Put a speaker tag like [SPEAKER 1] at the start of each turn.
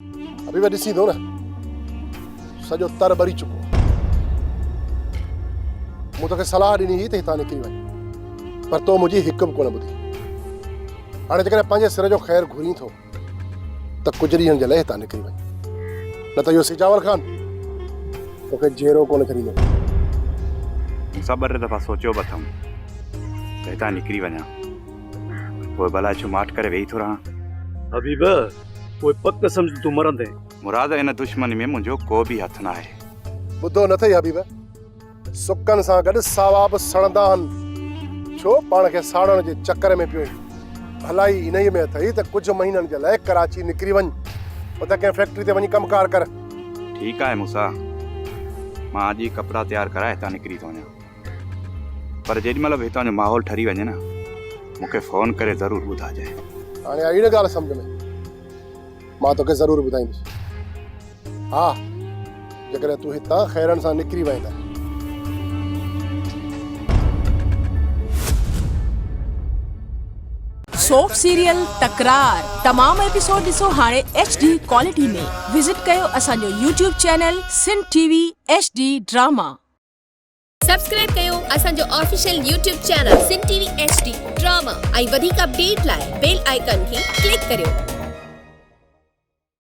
[SPEAKER 1] अभी मैं ॾिसी थो न सॼो तर ॿरी चुको मूं तोखे सलाह ॾिनी हुई त हितां निकिरी वञ पर तो मुंहिंजी हिकु बि कोन ॿुधी हाणे जेकॾहिं पंहिंजे सिर जो ख़ैरु घुरी थो त कुझु ॾींहंनि जे लाइ हितां निकिरी वञ न त इहो सिजावर ख़ान तोखे जहिड़ो कोन करींदो।
[SPEAKER 2] मूंसां ॿ दफ़ा सोचियो बि अथमि त हितां निकिरी वञा पोइ भला छुमाट करे वेही थो रहां।
[SPEAKER 3] हबीब कोई पक सम्झ तूं मरंदे।
[SPEAKER 2] मुराद इन दुश्मनी में मुंहिंजो को बि हथु न आहे।
[SPEAKER 1] ॿुधो न अथई हबीब सुकनि सां गॾु सावा बि सड़ंदा आहिनि छो पाण खे साड़ण जे चकर में पियो भलाई इन ई में अथई त कुझु महीननि जे लाइ कराची निकिरी वञ उते कंहिं फैक्ट्री ते वञी कमकार कर।
[SPEAKER 2] ठीकु आहे मूंसा मां अॼु ई कपिड़ा तयारु कराए हितां निकिरी थो वञा पर जेॾीमहिल बि हितां जो माहौल ठरी वञे न मूंखे फ़ोन करे ज़रूरु ॿुधाइजांइ।
[SPEAKER 1] हाणे आई न ॻाल्हि सम्झ में मां तोखे ज़रूरु ॿुधाईंदुसि हा जेकॾहिं तूं हितां ख़ैरनि सां निकिरी वेंदा।
[SPEAKER 4] सोप सीरियल तकरार तमाम एपिसोड ॾिसो हाणे HD क्वालिटी में। विजिट कयो असांजो YouTube channel Sindh TV HD drama.
[SPEAKER 5] Subscribe कयो असांजो official YouTube channel Sindh TV HD drama ऐं वधीक अपडेट लाइ बेल आइकन खे क्लिक करियो।